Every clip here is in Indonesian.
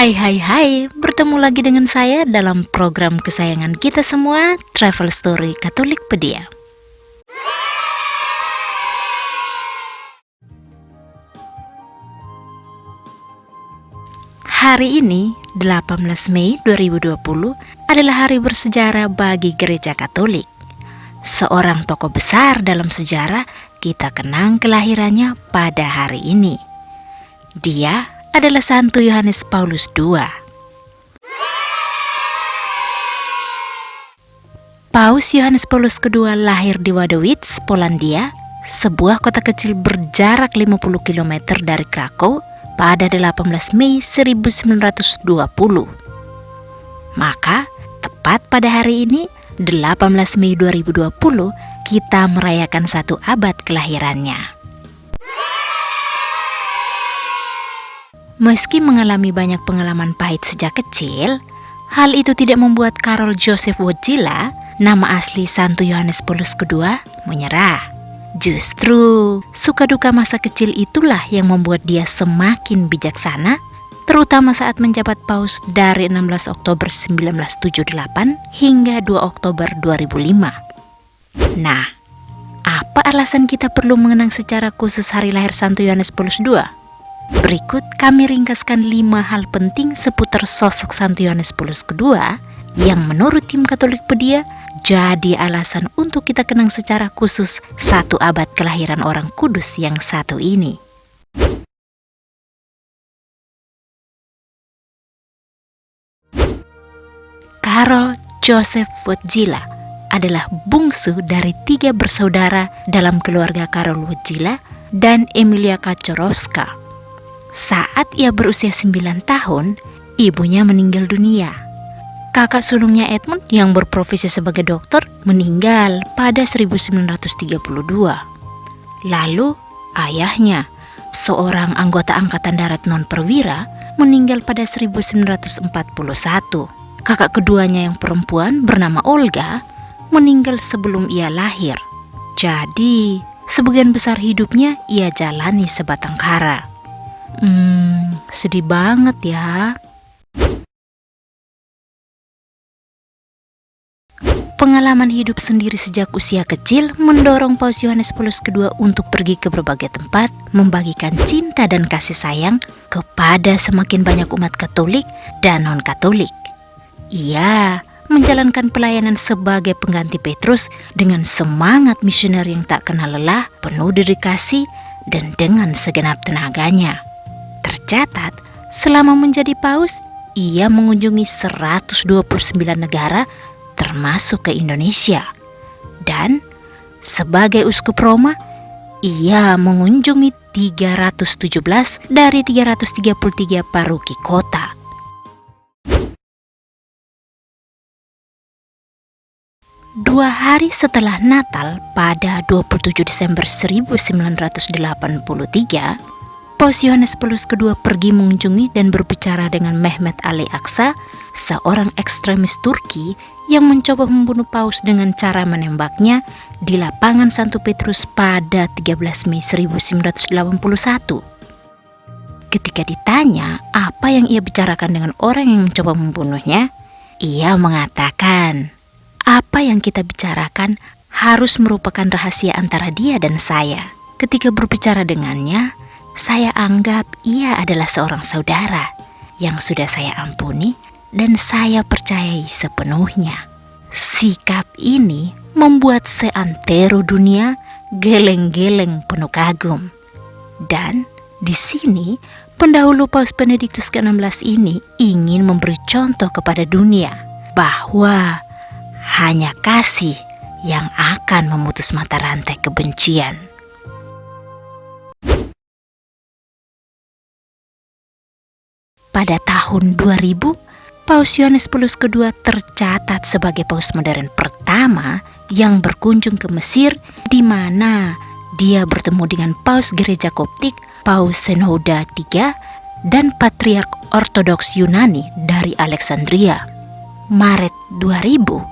Hai, bertemu lagi dengan saya dalam program kesayangan kita semua, Travel Story Katolikpedia. Hari ini, 18 Mei 2020, adalah hari bersejarah bagi Gereja Katolik. Seorang tokoh besar dalam sejarah, kita kenang kelahirannya pada hari ini. Dia adalah Santo Yohanes Paulus II. Paus Yohanes Paulus II lahir di Wadowice, Polandia, sebuah kota kecil berjarak 50 km dari Krakow pada 18 Mei 1920. Maka, tepat pada hari ini, 18 Mei 2020, kita merayakan 1 abad kelahirannya. Meski mengalami banyak pengalaman pahit sejak kecil, hal itu tidak membuat Karol Joseph Wojtyla, nama asli Santo Yohanes Paulus II, menyerah. Justru, suka duka masa kecil itulah yang membuat dia semakin bijaksana, terutama saat menjabat paus dari 16 Oktober 1978 hingga 2 Oktober 2005. Nah, apa alasan kita perlu mengenang secara khusus hari lahir Santo Yohanes Paulus II? Berikut kami ringkaskan 5 hal penting seputar sosok Santo Yohanes Paulus II yang menurut tim Katolikpedia jadi alasan untuk kita kenang secara khusus 1 abad kelahiran orang kudus yang satu ini. Karol Joseph Wojtyla adalah bungsu dari 3 bersaudara dalam keluarga Karol Wojtyla dan Emilia Kaczorowska. Saat ia berusia 9 tahun, ibunya meninggal dunia. Kakak sulungnya Edmund yang berprofesi sebagai dokter meninggal pada 1932. Lalu ayahnya, seorang anggota angkatan darat non-perwira, meninggal pada 1941. Kakak keduanya yang perempuan bernama Olga meninggal sebelum ia lahir. Jadi, sebagian besar hidupnya ia jalani sebatang kara. Sedih banget ya. Pengalaman hidup sendiri sejak usia kecil mendorong Paus Yohanes Paulus II untuk pergi ke berbagai tempat, membagikan cinta dan kasih sayang kepada semakin banyak umat Katolik dan non-Katolik. Ia menjalankan pelayanan sebagai pengganti Petrus dengan semangat misioner yang tak kenal lelah, penuh dedikasi, dan dengan segenap tenaganya. Tercatat, selama menjadi paus, ia mengunjungi 129 negara termasuk ke Indonesia. Dan sebagai uskup Roma, ia mengunjungi 317 dari 333 paroki kota. Dua hari setelah Natal pada 27 Desember 1983, Paus Yohanes Paulus II pergi mengunjungi dan berbicara dengan Mehmet Ali Aksa, seorang ekstremis Turki yang mencoba membunuh Paus dengan cara menembaknya di lapangan Santo Petrus pada 13 Mei 1981. Ketika ditanya apa yang ia bicarakan dengan orang yang mencoba membunuhnya, ia mengatakan, "Apa yang kita bicarakan harus merupakan rahasia antara dia dan saya. Ketika berbicara dengannya, saya anggap ia adalah seorang saudara yang sudah saya ampuni dan saya percayai sepenuhnya." Sikap ini membuat seantero dunia geleng-geleng penuh kagum. Dan di sini pendahulu Paus Benediktus ke-16 ini ingin memberi contoh kepada dunia bahwa hanya kasih yang akan memutus mata rantai kebencian. Pada tahun 2000, Paus Yohanes Paulus II tercatat sebagai paus modern pertama yang berkunjung ke Mesir, di mana dia bertemu dengan Paus Gereja Koptik, Paus Shenouda III, dan Patriark Ortodoks Yunani dari Alexandria. Maret 2000,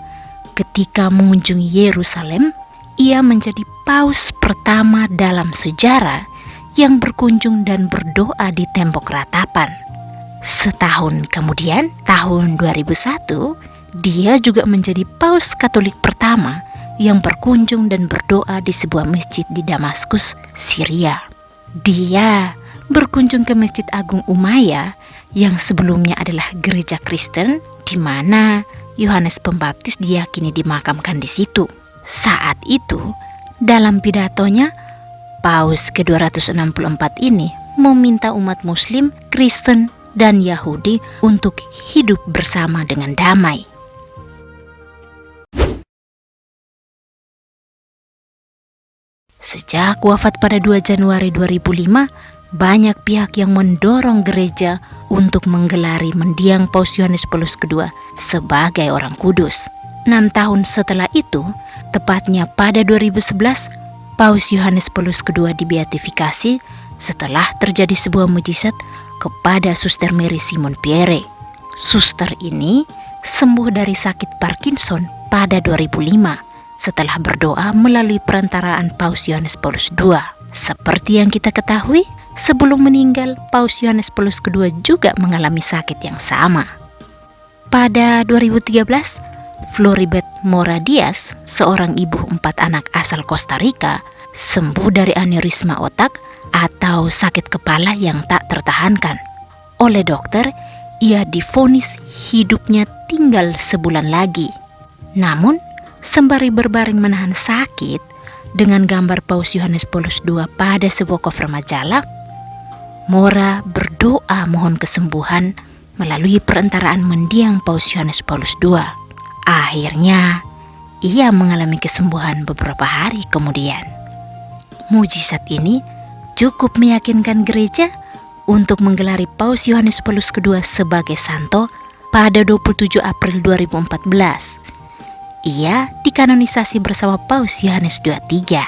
ketika mengunjungi Yerusalem, ia menjadi paus pertama dalam sejarah yang berkunjung dan berdoa di tembok ratapan. Setahun kemudian, tahun 2001, dia juga menjadi Paus Katolik pertama yang berkunjung dan berdoa di sebuah masjid di Damaskus, Syria. Dia berkunjung ke Masjid Agung Umayyah yang sebelumnya adalah gereja Kristen, di mana Yohanes Pembaptis diyakini dimakamkan di situ. Saat itu, dalam pidatonya, Paus ke-264 ini meminta umat Muslim, Kristen, dan Yahudi untuk hidup bersama dengan damai. Sejak wafat pada 2 Januari 2005, banyak pihak yang mendorong gereja untuk menggelari mendiang Paus Yohanes Paulus II sebagai orang kudus. 6 tahun setelah itu, tepatnya pada 2011, Paus Yohanes Paulus II dibeatifikasi setelah terjadi sebuah mujizat kepada Suster Mary Simon Pierre. Suster ini sembuh dari sakit Parkinson pada 2005 setelah berdoa melalui perantaraan Paus Yohanes Paulus II. Seperti yang kita ketahui, sebelum meninggal, Paus Yohanes Paulus II juga mengalami sakit yang sama. Pada 2013, Floribet Mora Diaz, seorang ibu 4 anak asal Costa Rica, sembuh dari aneurisma otak atau sakit kepala yang tak tertahankan. Oleh dokter, ia divonis hidupnya tinggal sebulan lagi. Namun, sembari berbaring menahan sakit dengan gambar Paus Yohanes Paulus II pada sebuah cover majalah, Mora berdoa mohon kesembuhan melalui perantaraan mendiang Paus Yohanes Paulus II. Akhirnya, ia mengalami kesembuhan beberapa hari kemudian. Mujizat ini cukup meyakinkan gereja untuk menggelari Paus Yohanes Paulus II sebagai santo pada 27 April 2014. Ia dikanonisasi bersama Paus Yohanes XXIII.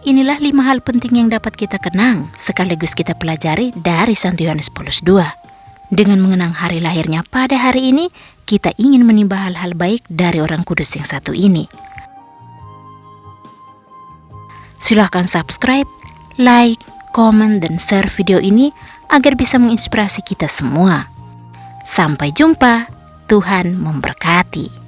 Inilah 5 hal penting yang dapat kita kenang sekaligus kita pelajari dari Santo Yohanes Paulus II. Dengan mengenang hari lahirnya pada hari ini, kita ingin menimba hal-hal baik dari orang kudus yang satu ini. Silahkan subscribe, like, komen, dan share video ini agar bisa menginspirasi kita semua. Sampai jumpa. Tuhan memberkati.